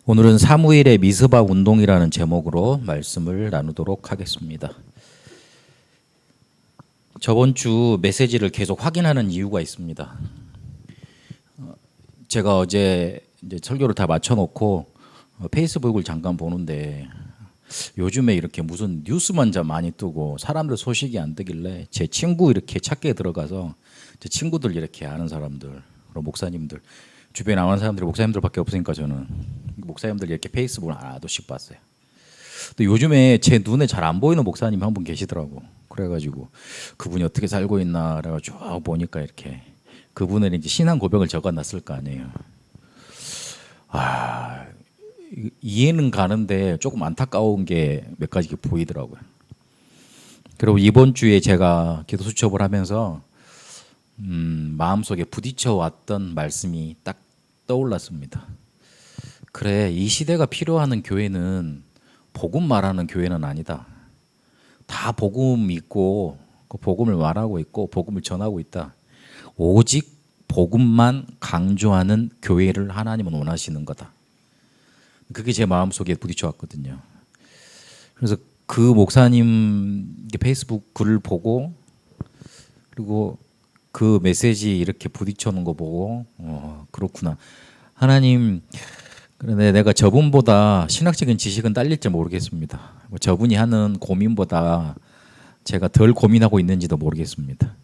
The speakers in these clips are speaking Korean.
오늘은 사무엘의 미스바 운동이라는 제목으로 말씀을 나누도록 하겠습니다. 저번 주 메시지를 계속 확인하는 이유가 있습니다. 제가 어제 이제 설교를 다 마쳐놓고 페이스북을 잠깐 보는데 요즘에 이렇게 무슨 뉴스만 많이 뜨고 사람들 소식이 안 뜨길래 제 친구 이렇게 찾게 들어가서 제 친구들 이렇게 아는 사람들, 목사님들 주변에 아는 사람들이 목사님들밖에 없으니까 저는 목사님들 이렇게 페이스북을 하나씩 봤어요. 또 요즘에 제 눈에 잘 안 보이는 목사님 한 분 계시더라고. 그래가지고 그분이 어떻게 살고 있나 그래가지고 쭉 보니까 이렇게 그분은 이제 신앙 고백을 적어놨을 거 아니에요. 이해는 가는데 조금 안타까운 게 몇 가지 보이더라고요. 그리고 이번 주에 제가 기도 수첩을 하면서 마음속에 부딪혀 왔던 말씀이 딱 떠올랐습니다. 그래, 이 시대가 필요하는 교회는 복음 말하는 교회는 아니다. 다 복음 있고 그 복음을 말하고 있고 복음을 전하고 있다. 오직 복음만 강조하는 교회를 하나님은 원하시는 거다. 그게 제 마음속에 부딪혀 왔거든요. 그래서 그 목사님 페이스북 글을 보고 그리고 그 메시지 이렇게 부딪혀 놓은 거 보고 그렇구나. 하나님, 그런데 내가 저분보다 신학적인 지식은 딸릴지 모르겠습니다. 저분이 하는 고민보다 제가 덜 고민하고 있는지도 모르겠습니다.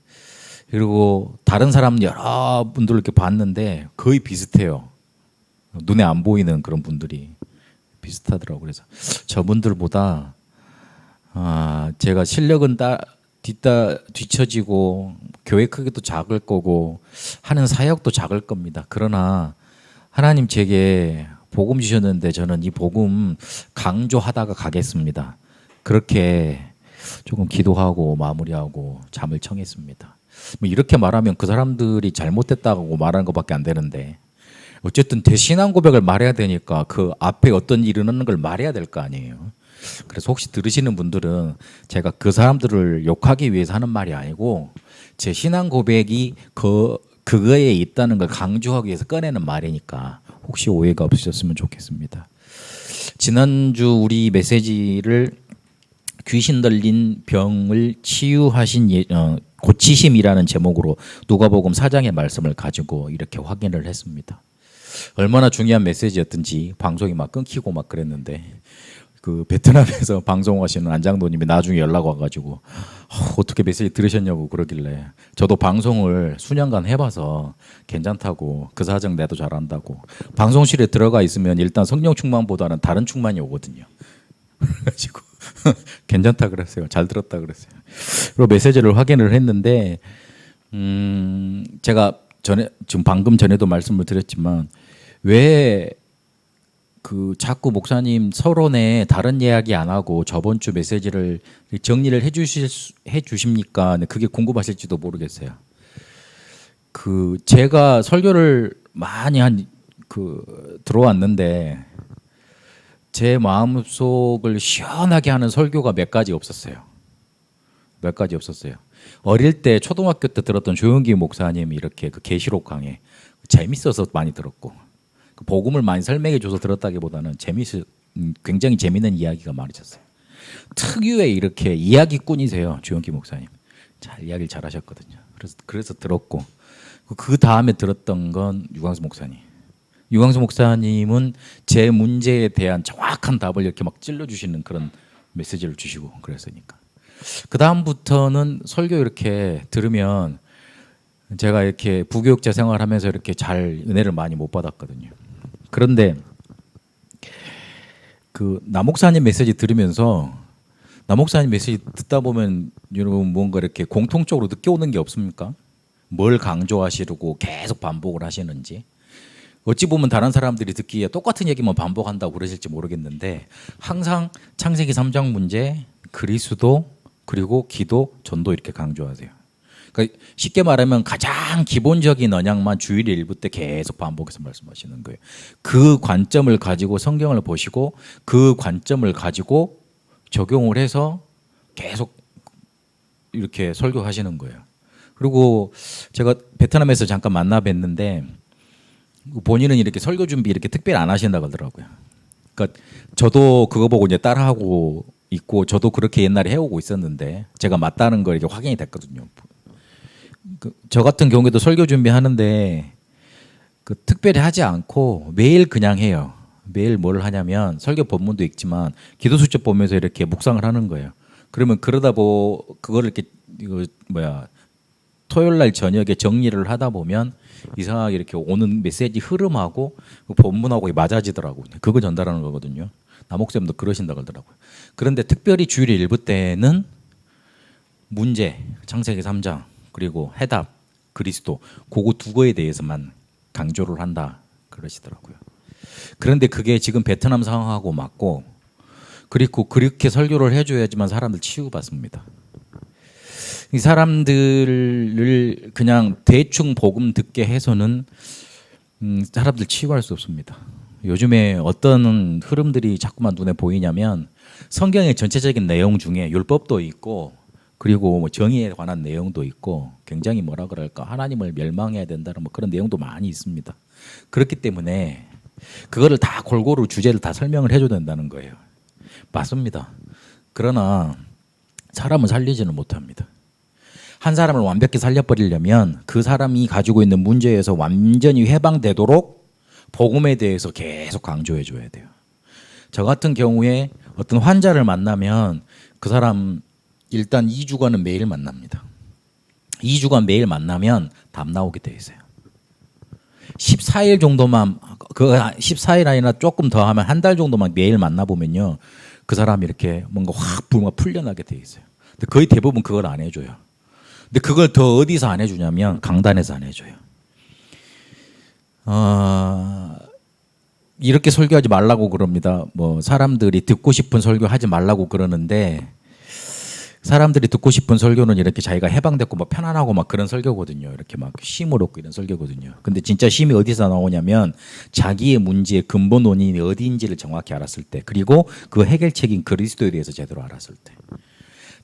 그리고 다른 사람 여러 분들 이렇게 봤는데 거의 비슷해요. 눈에 안 보이는 그런 분들이 비슷하더라고요. 그래서 저분들보다 제가 실력은 뒤처지고 교회 크기도 작을 거고 하는 사역도 작을 겁니다. 그러나 하나님 제게 복음 주셨는데 저는 이 복음 강조하다가 가겠습니다. 그렇게 조금 기도하고 마무리하고 잠을 청했습니다. 뭐 이렇게 말하면 그 사람들이 잘못됐다고 말하는 것밖에 안 되는데 어쨌든 대신앙 고백을 말해야 되니까 그 앞에 어떤 일이 일어나는 걸 말해야 될 거 아니에요. 그래서 혹시 들으시는 분들은 제가 그 사람들을 욕하기 위해서 하는 말이 아니고 제 신앙 고백이 그거에 있다는 걸 강조하기 위해서 꺼내는 말이니까 혹시 오해가 없으셨으면 좋겠습니다. 지난주 우리 메시지를 귀신 들린 병을 치유하신 고치심이라는 제목으로 누가복음 4장의 말씀을 가지고 이렇게 확인을 했습니다. 얼마나 중요한 메시지였든지 방송이 막 끊기고 막 그랬는데 그 베트남에서 방송하시는 안장도님이 나중에 연락 와가지고 어떻게 메시지 들으셨냐고 그러길래 저도 방송을 수년간 해봐서 괜찮다고 그 사정 내도 잘한다고 방송실에 들어가 있으면 일단 성령 충만보다는 다른 충만이 오거든요. 그래가지고 괜찮다 그랬어요. 잘 들었다 그랬어요. 그리고 메시지를 확인을 했는데 제가 지금 방금 전에도 말씀을 드렸지만 왜 그 자꾸 목사님 서론에 다른 이야기 안 하고 저번 주 메시지를 정리를 해 주십니까? 그게 궁금하실지도 모르겠어요. 그 제가 설교를 많이 들어왔는데 제 마음속을 시원하게 하는 설교가 몇 가지 없었어요. 몇 가지 없었어요. 어릴 때 초등학교 때 들었던 조영기 목사님 이렇게 그 계시록 강의 재밌어서 많이 들었고 복음을 많이 설명해줘서 들었다기보다는 굉장히 재밌는 이야기가 많으셨어요. 특유의 이렇게 이야기꾼이세요, 주영기 목사님. 잘 이야기를 잘하셨거든요. 그래서 들었고 그 다음에 들었던 건 유광수 목사님. 유광수 목사님은 제 문제에 대한 정확한 답을 이렇게 막 찔러주시는 그런 메시지를 주시고 그랬으니까. 그 다음부터는 설교 이렇게 들으면 제가 이렇게 부교육자 생활하면서 이렇게 잘 은혜를 많이 못 받았거든요. 그런데 그 남목사님 메시지 들으면서 남목사님 메시지 듣다 보면 여러분 뭔가 이렇게 공통적으로 느껴오는 게 없습니까? 뭘 강조하시려고 계속 반복을 하시는지. 어찌 보면 다른 사람들이 듣기에 똑같은 얘기만 반복한다고 그러실지 모르겠는데 항상 창세기 3장 문제, 그리스도, 그리고 기도, 전도 이렇게 강조하세요. 그러니까 쉽게 말하면 가장 기본적인 언약만 주일 일부 때 계속 반복해서 말씀하시는 거예요. 그 관점을 가지고 성경을 보시고 그 관점을 가지고 적용을 해서 계속 이렇게 설교하시는 거예요. 그리고 제가 베트남에서 잠깐 만나 뵀는데 본인은 이렇게 설교 준비 이렇게 특별히 안 하신다고 하더라고요. 그러니까 저도 그거 보고 이제 따라하고 있고 저도 그렇게 옛날에 해오고 있었는데 제가 맞다는 걸 이게 확인이 됐거든요. 저 같은 경우에도 설교 준비하는데 그 특별히 하지 않고 매일 그냥 해요. 매일 뭘 하냐면 설교 본문도 읽지만 기도 수첩 보면서 이렇게 묵상을 하는 거예요. 그러면 그러다 그거를 이렇게 이거 뭐야 토요일 날 저녁에 정리를 하다 보면 이상하게 이렇게 오는 메시지 흐름하고 그 본문하고 맞아지더라고요. 그거 전달하는 거거든요. 남옥쌤도 그러신다 그러더라고요. 그런데 특별히 주일 일부 때는 문제, 창세기 3장 그리고 해답, 그리스도 그거 두 거에 대해서만 강조를 한다 그러시더라고요. 그런데 그게 지금 베트남 상황하고 맞고 그리고 그렇게 설교를 해줘야지만 사람들 치유받습니다. 이 사람들을 그냥 대충 복음 듣게 해서는 사람들 치유할 수 없습니다. 요즘에 어떤 흐름들이 자꾸만 눈에 보이냐면 성경의 전체적인 내용 중에 율법도 있고 그리고 뭐 정의에 관한 내용도 있고 굉장히 뭐라 그럴까 하나님을 멸망해야 된다는 뭐 그런 내용도 많이 있습니다. 그렇기 때문에 그거를 다 골고루 주제를 다 설명을 해줘야 된다는 거예요. 맞습니다. 그러나 사람은 살리지는 못합니다. 한 사람을 완벽히 살려버리려면 그 사람이 가지고 있는 문제에서 완전히 해방되도록 복음에 대해서 계속 강조해 줘야 돼요. 저 같은 경우에 어떤 환자를 만나면 그 사람 일단 2주간은 매일 만납니다. 2주간 매일 만나면 답 나오게 돼 있어요. 14일 정도만 그 14일 아니라 조금 더 하면 한 달 정도만 매일 만나보면요. 그 사람이 이렇게 뭔가 확 풀려나게 돼 있어요. 근데 거의 대부분 그걸 안 해줘요. 근데 그걸 더 어디서 안 해주냐면 강단에서 안 해줘요. 이렇게 설교하지 말라고 그럽니다. 뭐 사람들이 듣고 싶은 설교하지 말라고 그러는데 사람들이 듣고 싶은 설교는 이렇게 자기가 해방됐고 막 편안하고 막 그런 설교거든요. 이렇게 막 쉼을 얻고 이런 설교거든요. 근데 진짜 쉼이 어디서 나오냐면 자기의 문제의 근본 원인이 어디인지를 정확히 알았을 때 그리고 그 해결책인 그리스도에 대해서 제대로 알았을 때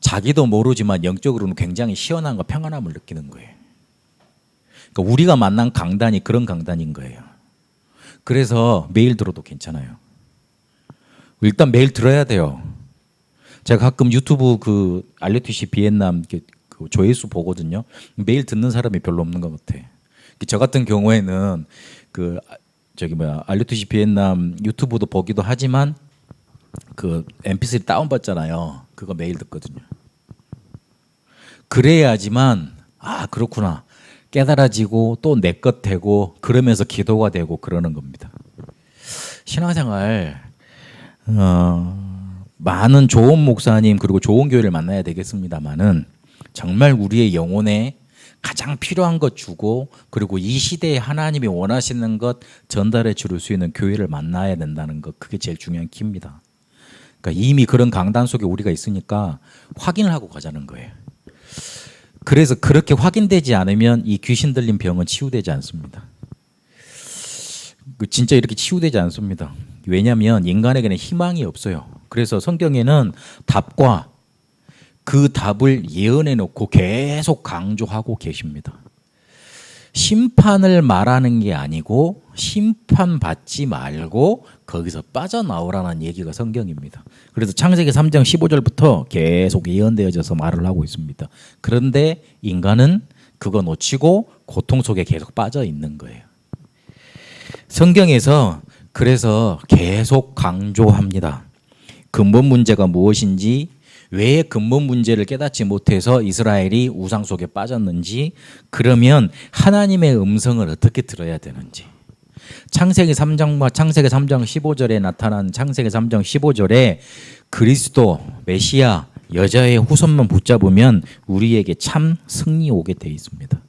자기도 모르지만 영적으로는 굉장히 시원함과 평안함을 느끼는 거예요. 그러니까 우리가 만난 강단이 그런 강단인 거예요. 그래서 매일 들어도 괜찮아요. 일단 매일 들어야 돼요. 제가 가끔 유튜브 그 알레티시 비엔남 그 조회수 보거든요. 매일 듣는 사람이 별로 없는 것 같아. 저 같은 경우에는 그 알레티시 비엔남 유튜브도 보기도 하지만 그 MP3 다운 받잖아요. 그거 매일 듣거든요. 그래야지만 그렇구나 깨달아지고 또 내 것 되고 그러면서 기도가 되고 그러는 겁니다. 신앙생활 많은 좋은 목사님 그리고 좋은 교회를 만나야 되겠습니다만은 정말 우리의 영혼에 가장 필요한 것 주고 그리고 이 시대에 하나님이 원하시는 것 전달해 줄 수 있는 교회를 만나야 된다는 것 그게 제일 중요한 키입니다. 그러니까 이미 그런 강단 속에 우리가 있으니까 확인을 하고 가자는 거예요. 그래서 그렇게 확인되지 않으면 이 귀신 들린 병은 치유되지 않습니다. 진짜 이렇게 치유되지 않습니다. 왜냐하면 인간에게는 희망이 없어요. 그래서 성경에는 답과 그 답을 예언해 놓고 계속 강조하고 계십니다. 심판을 말하는 게 아니고 심판받지 말고 거기서 빠져나오라는 얘기가 성경입니다. 그래서 창세기 3장 15절부터 계속 예언되어져서 말을 하고 있습니다. 그런데 인간은 그거 놓치고 고통 속에 계속 빠져 있는 거예요. 성경에서 그래서 계속 강조합니다. 근본 문제가 무엇인지 왜 근본 문제를 깨닫지 못해서 이스라엘이 우상 속에 빠졌는지 그러면 하나님의 음성을 어떻게 들어야 되는지 창세기 3장과 창세기 3장 15절에 나타난 창세기 3장 15절에 그리스도 메시아 여자의 후손만 붙잡으면 우리에게 참 승리 오게 돼 있습니다.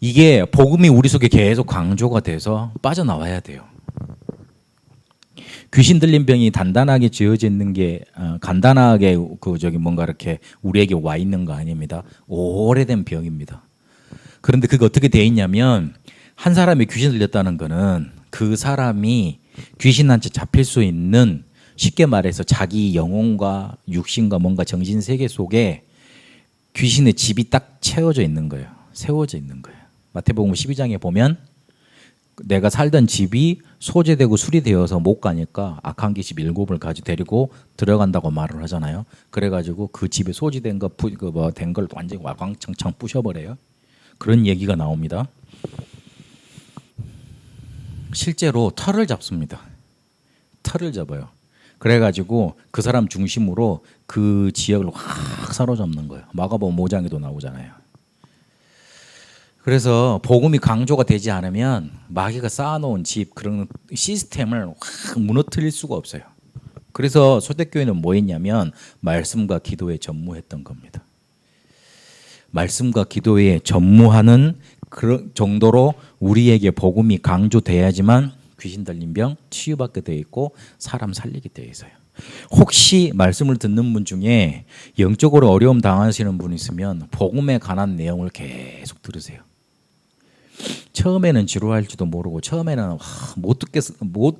이게 복음이 우리 속에 계속 강조가 돼서 빠져나와야 돼요. 귀신 들린 병이 단단하게 지어져 있는 게 간단하게 뭔가 이렇게 우리에게 와 있는 거 아닙니다. 오래된 병입니다. 그런데 그게 어떻게 돼 있냐면 한 사람이 귀신 들렸다는 거는 그 사람이 귀신한테 잡힐 수 있는 쉽게 말해서 자기 영혼과 육신과 뭔가 정신 세계 속에 귀신의 집이 딱 채워져 있는 거예요. 세워져 있는 거예요. 마태복음 12장에 보면 내가 살던 집이 소재되고 수리되어서 못 가니까 악한 귀신 7을 가지고 데리고 들어간다고 말을 하잖아요. 그래가지고 그 집에 소지된 된 걸 완전히 와광창창 부셔버려요. 그런 얘기가 나옵니다. 실제로 털을 잡습니다. 털을 잡아요. 그래가지고 그 사람 중심으로 그 지역을 확 사로잡는 거예요. 마가복음 5장에도 나오잖아요. 그래서 복음이 강조가 되지 않으면 마귀가 쌓아놓은 집 그런 시스템을 확 무너뜨릴 수가 없어요. 그래서 초대교회는 뭐 했냐면 말씀과 기도에 전무했던 겁니다. 말씀과 기도에 전무하는 그런 정도로 우리에게 복음이 강조돼야지만 귀신 들린 병 치유받게 되어 있고 사람 살리게 되어 있어요. 혹시 말씀을 듣는 분 중에 영적으로 어려움 당하시는 분 있으면 복음에 관한 내용을 계속 들으세요. 처음에는 지루할지도 모르고 처음에는 못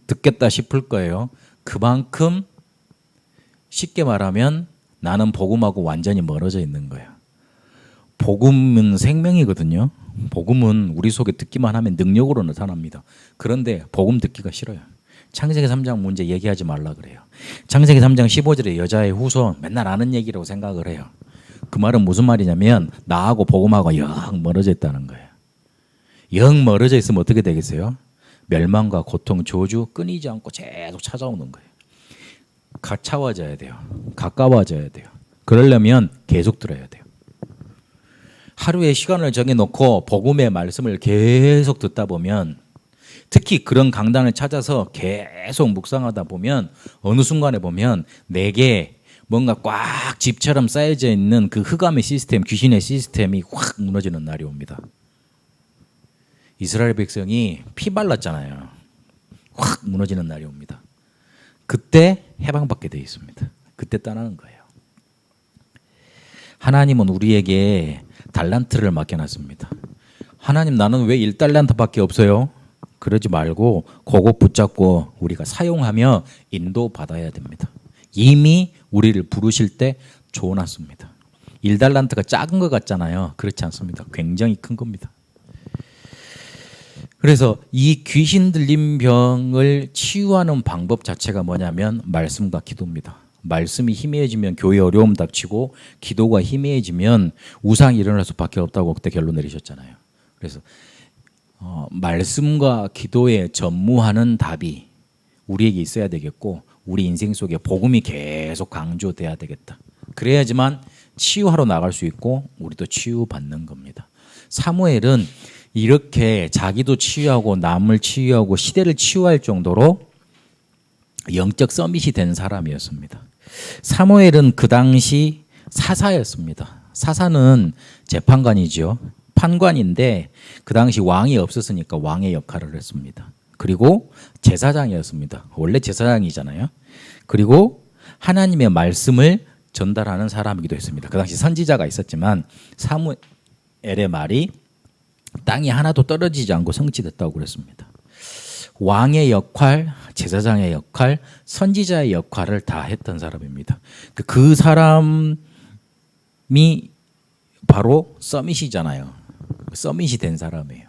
듣겠다 싶을 거예요. 그만큼 쉽게 말하면 나는 복음하고 완전히 멀어져 있는 거예요. 복음은 생명이거든요. 복음은 우리 속에 듣기만 하면 능력으로 나타납니다. 그런데 복음 듣기가 싫어요. 창세기 3장 문제 얘기하지 말라 그래요. 창세기 3장 15절에 여자의 후손 맨날 아는 얘기라고 생각을 해요. 그 말은 무슨 말이냐면 나하고 복음하고 영 멀어져 있다는 거예요. 영 멀어져 있으면 어떻게 되겠어요? 멸망과 고통, 저주 끊이지 않고 계속 찾아오는 거예요. 가까워져야 돼요. 가까워져야 돼요. 그러려면 계속 들어야 돼요. 하루에 시간을 정해놓고 복음의 말씀을 계속 듣다 보면 특히 그런 강단을 찾아서 계속 묵상하다 보면 어느 순간에 보면 내게 뭔가 꽉 집처럼 쌓여져 있는 그 흑암의 시스템, 귀신의 시스템이 확 무너지는 날이 옵니다. 이스라엘 백성이 피 발랐잖아요. 확 무너지는 날이 옵니다. 그때 해방받게 되어 있습니다. 그때 떠나는 거예요. 하나님은 우리에게 달란트를 맡겨놨습니다. 하나님 나는 왜 1달란트밖에 없어요? 그러지 말고 그거 붙잡고 우리가 사용하며 인도받아야 됩니다. 이미 우리를 부르실 때 줘놨습니다. 1달란트가 작은 것 같잖아요. 그렇지 않습니다. 굉장히 큰 겁니다. 그래서 이 귀신 들린 병을 치유하는 방법 자체가 뭐냐면 말씀과 기도입니다. 말씀이 희미해지면 교회 어려움 닥치고 기도가 희미해지면 우상이 일어날 수밖에 없다고 그때 결론 내리셨잖아요. 그래서 말씀과 기도에 전무하는 답이 우리에게 있어야 되겠고 우리 인생 속에 복음이 계속 강조돼야 되겠다. 그래야지만 치유하러 나갈 수 있고 우리도 치유받는 겁니다. 사무엘은 이렇게 자기도 치유하고 남을 치유하고 시대를 치유할 정도로 영적 서밋이 된 사람이었습니다. 사무엘은 그 당시 사사였습니다. 사사는 재판관이죠. 판관인데 그 당시 왕이 없었으니까 왕의 역할을 했습니다. 그리고 제사장이었습니다. 원래 제사장이잖아요. 그리고 하나님의 말씀을 전달하는 사람이기도 했습니다. 그 당시 선지자가 있었지만 사무엘의 말이 땅이 하나도 떨어지지 않고 성취됐다고 그랬습니다. 왕의 역할, 제사장의 역할, 선지자의 역할을 다 했던 사람입니다. 그 사람이 바로 서밋이잖아요. 서밋이 된 사람이에요.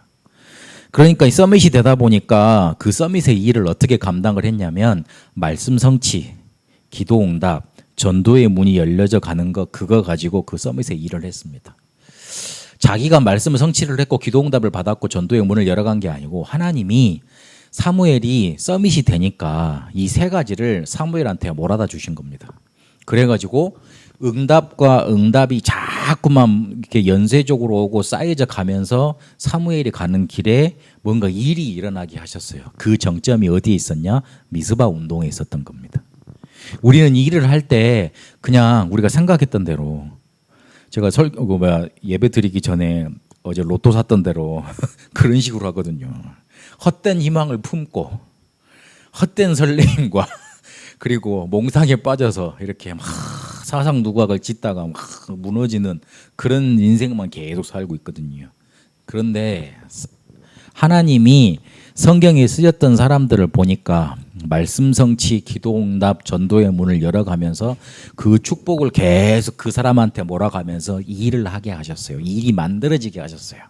그러니까 이 서밋이 되다 보니까 그 서밋의 일을 어떻게 감당을 했냐면 말씀 성취, 기도 응답, 전도의 문이 열려져 가는 거 그거 가지고 그 서밋의 일을 했습니다. 자기가 말씀을 성취를 했고 기도 응답을 받았고 전도의 문을 열어간 게 아니고 하나님이 사무엘이 서밋이 되니까 이 세 가지를 사무엘한테 몰아다 주신 겁니다. 그래가지고 응답과 응답이 자꾸만 이렇게 연쇄적으로 오고 쌓여져 가면서 사무엘이 가는 길에 뭔가 일이 일어나게 하셨어요. 그 정점이 어디에 있었냐? 미스바 운동에 있었던 겁니다. 우리는 이 일을 할 때 그냥 우리가 생각했던 대로 제가 예배 드리기 전에 어제 로또 샀던 대로 그런 식으로 하거든요. 헛된 희망을 품고 헛된 설레임과 그리고 몽상에 빠져서 이렇게 막 사상 누각을 짓다가 막 무너지는 그런 인생만 계속 살고 있거든요. 그런데 하나님이 성경에 쓰였던 사람들을 보니까 말씀 성취, 기도 응답, 전도의 문을 열어가면서 그 축복을 계속 그 사람한테 몰아가면서 이 일을 하게 하셨어요. 이 일이 만들어지게 하셨어요.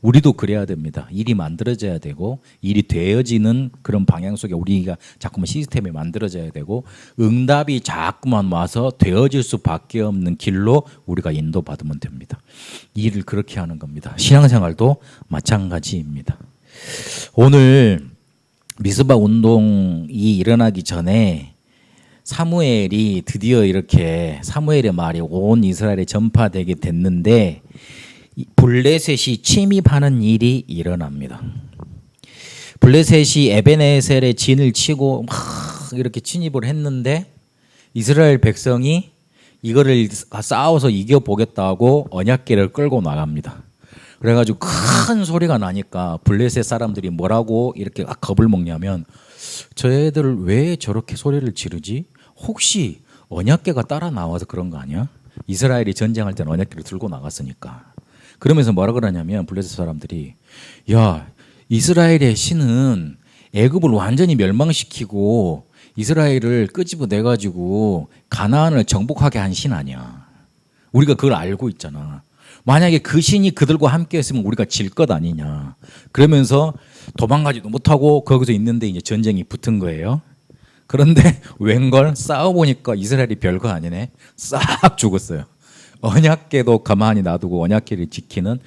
우리도 그래야 됩니다. 일이 만들어져야 되고 일이 되어지는 그런 방향 속에 우리가 자꾸만 시스템이 만들어져야 되고 응답이 자꾸만 와서 되어질 수밖에 없는 길로 우리가 인도받으면 됩니다. 일을 그렇게 하는 겁니다. 신앙생활도 마찬가지입니다. 오늘 미스바 운동이 일어나기 전에 사무엘이 드디어 이렇게 사무엘의 말이 온 이스라엘에 전파되게 됐는데 블레셋이 침입하는 일이 일어납니다. 블레셋이 에베네셀에 진을 치고 막 이렇게 침입을 했는데 이스라엘 백성이 이거를 싸워서 이겨보겠다고 언약궤를 끌고 나갑니다. 그래가지고 큰 소리가 나니까 블레셋 사람들이 뭐라고 이렇게 겁을 먹냐면 저 애들 왜 저렇게 소리를 지르지? 혹시 언약궤가 따라 나와서 그런 거 아니야? 이스라엘이 전쟁할 때는 언약궤를 들고 나갔으니까. 그러면서 뭐라 그러냐면 블레셋 사람들이 야 이스라엘의 신은 애굽을 완전히 멸망시키고 이스라엘을 끄집어내가지고 가나안을 정복하게 한 신 아니야. 우리가 그걸 알고 있잖아. 만약에 그 신이 그들과 함께 했으면 우리가 질 것 아니냐. 그러면서 도망가지도 못하고 거기서 있는데 이제 전쟁이 붙은 거예요. 그런데 웬걸 싸워보니까 이스라엘이 별거 아니네. 싹 죽었어요. 언약궤도 가만히 놔두고 언약궤를 지키는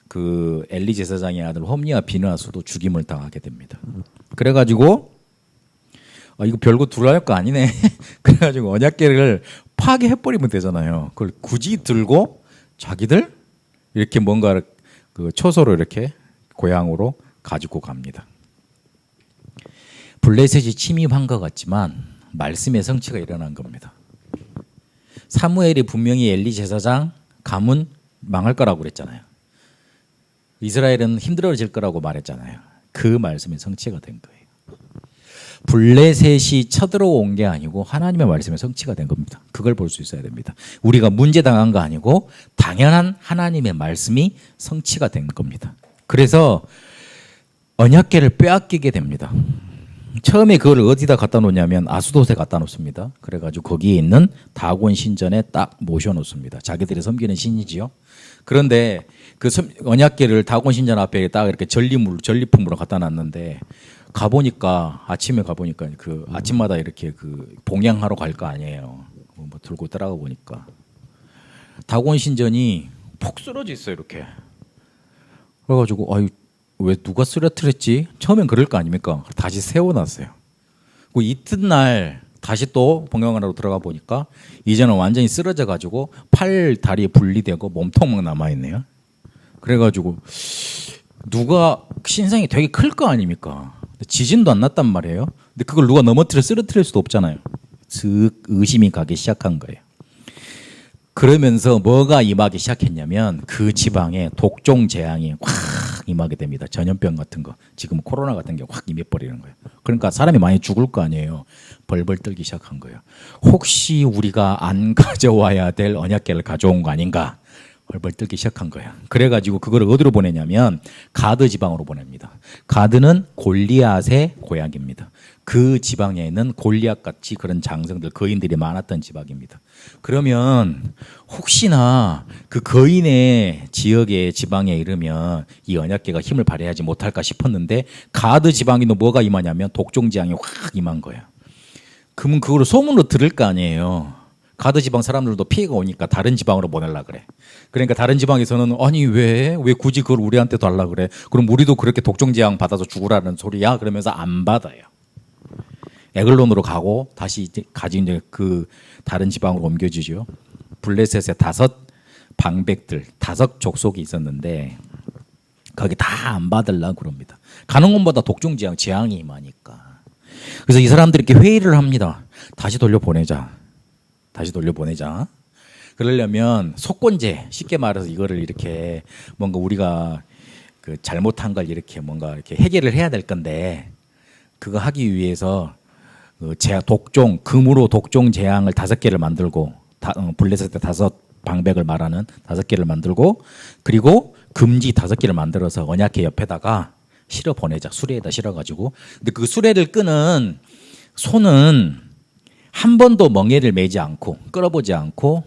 그 엘리 제사장의 아들 홈리와 비느하스도 죽임을 당하게 됩니다. 그래가지고 이거 별거 두려울 거 아니네. 그래가지고 언약궤를 파괴해버리면 되잖아요. 그걸 굳이 들고 자기들 이렇게 뭔가 그 초소로 이렇게 고향으로 가지고 갑니다. 블레셋이 침입한 것 같지만 말씀의 성취가 일어난 겁니다. 사무엘이 분명히 엘리 제사장 가문 망할 거라고 그랬잖아요. 이스라엘은 힘들어질 거라고 말했잖아요. 그 말씀의 성취가 된 거예요. 블레셋이 쳐들어온 게 아니고 하나님의 말씀의 성취가 된 겁니다. 그걸 볼 수 있어야 됩니다. 우리가 문제당한 거 아니고 당연한 하나님의 말씀이 성취가 된 겁니다. 그래서 언약궤를 빼앗기게 됩니다. 처음에 그걸 어디다 갖다 놓냐면 아수돗에 갖다 놓습니다. 그래가지고 거기에 있는 다곤 신전에 딱 모셔놓습니다. 자기들이 섬기는 신이지요. 그런데 그 언약궤를 다곤 신전 앞에 딱 이렇게 전리품으로 갖다 놨는데 아침에 가보니까 그 아침마다 이렇게 그 봉양하러 갈 거 아니에요. 뭐 들고 따라가 보니까 다곤 신전이 폭 쓰러져 있어요. 이렇게. 그래가지고 왜 누가 쓰러뜨렸지? 처음엔 그럴 거 아닙니까? 다시 세워놨어요. 그 이튿날 다시 또 봉양하러 들어가 보니까 이제는 완전히 쓰러져가지고 팔, 다리 분리되고 몸통만 남아있네요. 그래가지고 누가 신상이 되게 클 거 아닙니까? 지진도 안 났단 말이에요. 근데 그걸 누가 쓰러뜨릴 수도 없잖아요. 슥 의심이 가기 시작한 거예요. 그러면서 뭐가 임하기 시작했냐면 그 지방에 독종 재앙이 확 임하게 됩니다. 전염병 같은 거. 지금 코로나 같은 게 확 임해버리는 거예요. 그러니까 사람이 많이 죽을 거 아니에요. 벌벌 떨기 시작한 거예요. 혹시 우리가 안 가져와야 될 언약궤를 가져온 거 아닌가? 벌벌 떨기 시작한 거예요. 그래가지고 그걸 어디로 보내냐면 가드 지방으로 보냅니다. 가드는 골리앗의 고향입니다. 그 지방에는 골리앗같이 그런 장성들, 거인들이 많았던 지방입니다. 그러면 혹시나 그 거인의 지역의 지방에 이르면 이 언약궤가 힘을 발휘하지 못할까 싶었는데 가드 지방에는 뭐가 임하냐면 독종재앙이 확 임한 거예요. 그러면 그걸 소문으로 들을 거 아니에요. 가드 지방 사람들도 피해가 오니까 다른 지방으로 보내려고 그래. 그러니까 다른 지방에서는 아니 왜 굳이 그걸 우리한테 달라 그래? 그럼 우리도 그렇게 독종재앙 받아서 죽으라는 소리야? 그러면서 안 받아요. 에글론으로 가고 다시 이제 그 다른 지방으로 옮겨지죠. 블레셋의 5 방백들, 5 족속이 있었는데 거기 다 안 받으려고 그럽니다. 가는 곳마다 독종재앙, 재앙이 임하니까. 그래서 이 사람들이 이렇게 회의를 합니다. 다시 돌려보내자. 그러려면 속건제, 쉽게 말해서 이거를 이렇게 뭔가 우리가 그 잘못한 걸 이렇게 뭔가 이렇게 해결을 해야 될 건데 그거 하기 위해서 금으로 독종 재앙을 5개를 만들고 블레셋의 5 방백을 말하는 5개를 만들고 그리고 금지 5개를 만들어서 언약궤 옆에다가 실어 보내자. 수레에다 실어가지고. 근데 그 수레를 끄는 손은 한 번도 멍에를 매지 않고 끌어보지 않고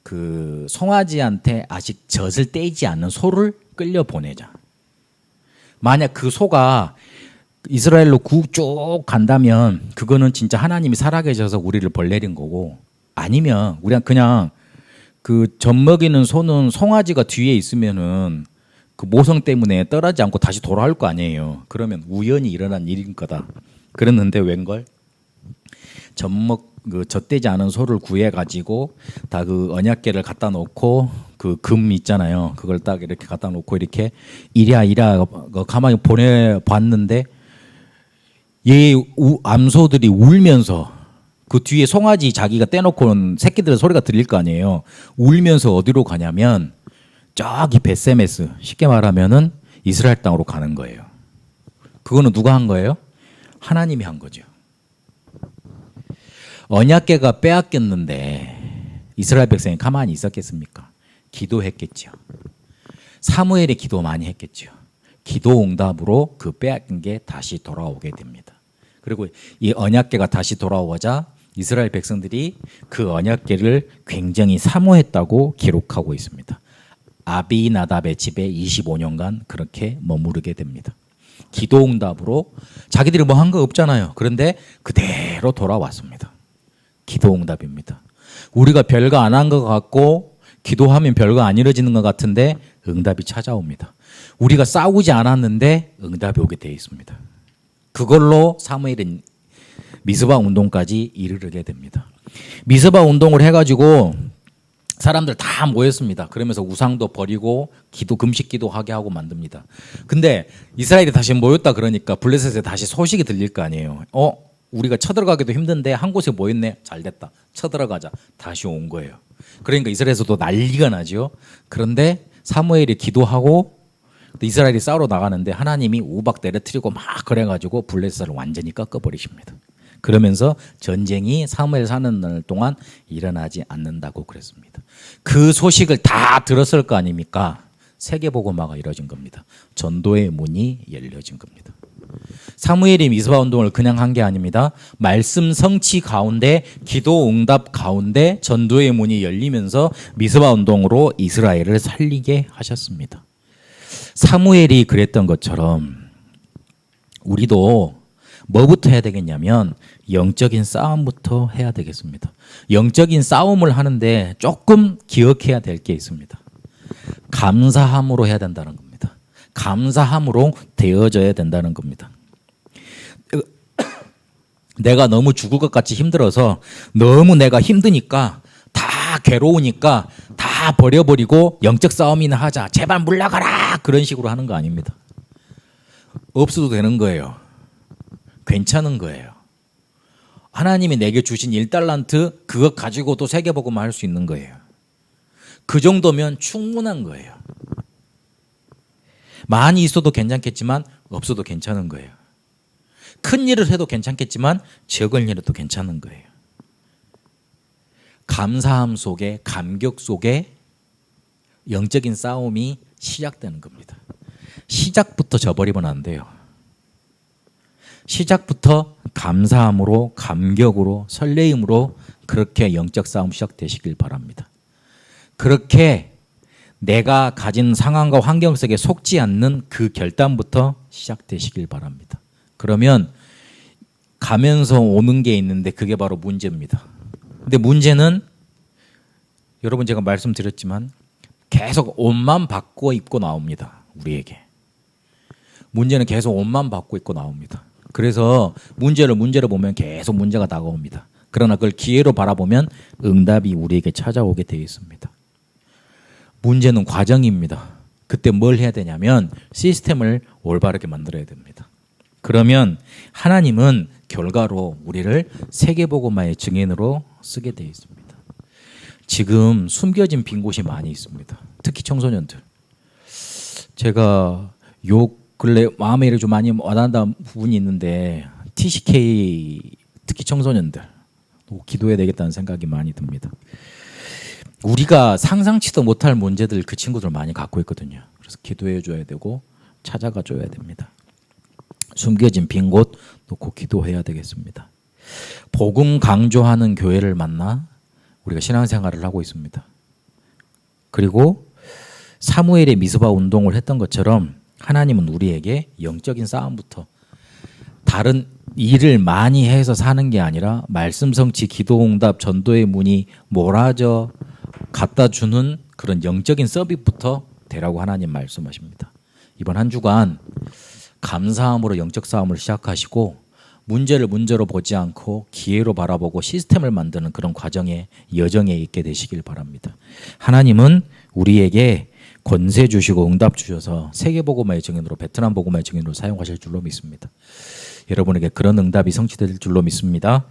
그 송아지한테 아직 젖을 떼지 않는 소를 끌려 보내자. 만약 그 소가 이스라엘로 쭉 간다면 그거는 진짜 하나님이 살아계셔서 우리를 벌 내린 거고, 아니면 우리가 그냥 그 젖 먹이는 소는 송아지가 뒤에 있으면은 그 모성 때문에 떠나지 않고 다시 돌아올 거 아니에요. 그러면 우연히 일어난 일인 거다. 그랬는데 웬걸? 젖되지 않은 소를 구해 가지고 다 그 언약궤를 갖다 놓고 그 금 있잖아요. 그걸 딱 이렇게 갖다 놓고 이렇게 이랴 가만히 보내 봤는데 얘 암소들이 울면서 그 뒤에 송아지 자기가 떼놓고 새끼들의 소리가 들릴 거 아니에요. 울면서 어디로 가냐면 저기 베세메스, 쉽게 말하면은 이스라엘 땅으로 가는 거예요. 그거는 누가 한 거예요? 하나님이 한 거죠. 언약궤가 빼앗겼는데 이스라엘 백성이 가만히 있었겠습니까? 기도했겠죠. 사무엘이 기도 많이 했겠죠. 기도 응답으로 그 빼앗긴 게 다시 돌아오게 됩니다. 그리고 이 언약궤가 다시 돌아오자 이스라엘 백성들이 그 언약궤를 굉장히 사모했다고 기록하고 있습니다. 아비나답의 집에 25년간 그렇게 머무르게 됩니다. 기도 응답으로 자기들이 뭐 한 거 없잖아요. 그런데 그대로 돌아왔습니다. 기도 응답입니다. 우리가 별거 안 한 것 같고 기도하면 별거 안 이루어지는 것 같은데 응답이 찾아옵니다. 우리가 싸우지 않았는데 응답이 오게 되어 있습니다. 그걸로 사무엘은 미스바 운동까지 이르게 됩니다. 미스바 운동을 해가지고 사람들 다 모였습니다. 그러면서 우상도 버리고 금식 기도하게 하고 만듭니다. 근데 이스라엘이 다시 모였다 그러니까 블레셋에 다시 소식이 들릴 거 아니에요. 우리가 쳐들어가기도 힘든데 한 곳에 모였네. 잘 됐다. 쳐들어가자. 다시 온 거예요. 그러니까 이스라엘에서도 난리가 나죠. 그런데 사무엘이 기도하고 이스라엘이 싸우러 나가는데 하나님이 우박 내려뜨리고 막 그래가지고 블레셋을 완전히 꺾어버리십니다. 그러면서 전쟁이 사무엘 사는 날 동안 일어나지 않는다고 그랬습니다. 그 소식을 다 들었을 거 아닙니까? 세계복음화가 이루어진 겁니다. 전도의 문이 열려진 겁니다. 사무엘이 미스바 운동을 그냥 한 게 아닙니다. 말씀 성취 가운데 기도 응답 가운데 전도의 문이 열리면서 미스바 운동으로 이스라엘을 살리게 하셨습니다. 사무엘이 그랬던 것처럼 우리도 뭐부터 해야 되겠냐면 영적인 싸움부터 해야 되겠습니다. 영적인 싸움을 하는데 조금 기억해야 될 게 있습니다. 감사함으로 해야 된다는 겁니다. 감사함으로 되어져야 된다는 겁니다. 내가 너무 죽을 것 같이 힘들어서 너무 내가 힘드니까 다 괴로우니까 다 버려버리고 영적 싸움이나 하자. 제발 물러가라. 그런 식으로 하는 거 아닙니다. 없어도 되는 거예요. 괜찮은 거예요. 하나님이 내게 주신 1달란트 그것 가지고도 세계복음화 할 수 있는 거예요. 그 정도면 충분한 거예요. 많이 있어도 괜찮겠지만 없어도 괜찮은 거예요. 큰 일을 해도 괜찮겠지만 적은 일을 해도 괜찮은 거예요. 감사함 속에 감격 속에 영적인 싸움이 시작되는 겁니다. 시작부터 져버리면 안 돼요. 시작부터 감사함으로 감격으로 설레임으로 그렇게 영적 싸움 시작되시길 바랍니다. 그렇게 내가 가진 상황과 환경 속에 속지 않는 그 결단부터 시작되시길 바랍니다. 그러면 가면서 오는 게 있는데 그게 바로 문제입니다. 근데 문제는 여러분 제가 말씀드렸지만 계속 옷만 바꿔 입고 나옵니다. 우리에게. 문제는 계속 옷만 바꿔 입고 나옵니다. 그래서 문제를 보면 계속 문제가 다가옵니다. 그러나 그걸 기회로 바라보면 응답이 우리에게 찾아오게 되어 있습니다. 문제는 과정입니다. 그때 뭘 해야 되냐면 시스템을 올바르게 만들어야 됩니다. 그러면 하나님은 결과로 우리를 세계복음화의 증인으로 쓰게 되어 있습니다. 지금 숨겨진 빈 곳이 많이 있습니다. 특히 청소년들. 제가 요 근래 마음에 좀 많이 와닿는 부분이 있는데 TCK 특히 청소년들 기도해야 되겠다는 생각이 많이 듭니다. 우리가 상상치도 못할 문제들 그 친구들 많이 갖고 있거든요. 그래서 기도해 줘야 되고 찾아가 줘야 됩니다. 숨겨진 빈 곳 놓고 기도해야 되겠습니다. 복음 강조하는 교회를 만나 우리가 신앙생활을 하고 있습니다. 그리고 사무엘의 미스바 운동을 했던 것처럼 하나님은 우리에게 영적인 싸움부터 다른 일을 많이 해서 사는 게 아니라 말씀 성취, 기도 응답, 전도의 문이 몰아져 갖다 주는 그런 영적인 서밋부터 되라고 하나님 말씀하십니다. 이번 한 주간 감사함으로 영적 싸움을 시작하시고 문제를 문제로 보지 않고 기회로 바라보고 시스템을 만드는 그런 과정에 여정에 있게 되시길 바랍니다. 하나님은 우리에게 권세 주시고 응답 주셔서 세계복음화의 증인으로 베트남 복음화의 증인으로 사용하실 줄로 믿습니다. 여러분에게 그런 응답이 성취될 줄로 믿습니다.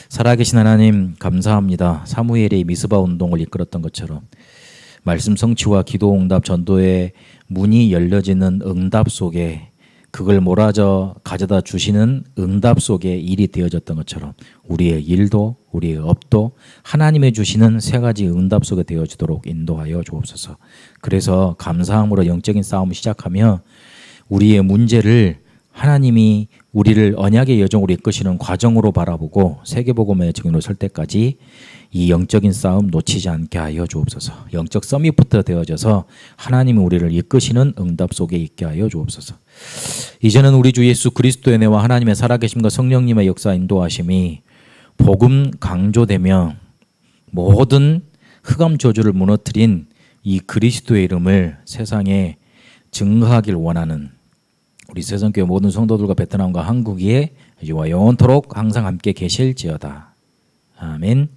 살아계신 하나님 감사합니다. 사무엘이 미스바 운동을 이끌었던 것처럼 말씀 성취와 기도 응답 전도의 문이 열려지는 응답 속에 그걸 몰아져 가져다 주시는 응답 속에 일이 되어졌던 것처럼 우리의 일도 우리의 업도 하나님의 주시는 세 가지 응답 속에 되어지도록 인도하여 주옵소서. 그래서 감사함으로 영적인 싸움을 시작하며 우리의 문제를 하나님이 우리를 언약의 여정으로 이끄시는 과정으로 바라보고 세계복음의 증인으로 설 때까지 이 영적인 싸움 놓치지 않게 하여 주옵소서. 영적 서밋부터 되어져서 하나님이 우리를 이끄시는 응답 속에 있게 하여 주옵소서. 이제는 우리 주 예수 그리스도의 은혜와 하나님의 살아계심과 성령님의 역사 인도하심이 복음 강조되며 모든 흑암 저주를 무너뜨린 이 그리스도의 이름을 세상에 증거하길 원하는 우리 세상교회 모든 성도들과 베트남과 한국에 이제와 영원토록 항상 함께 계실지어다. 아멘.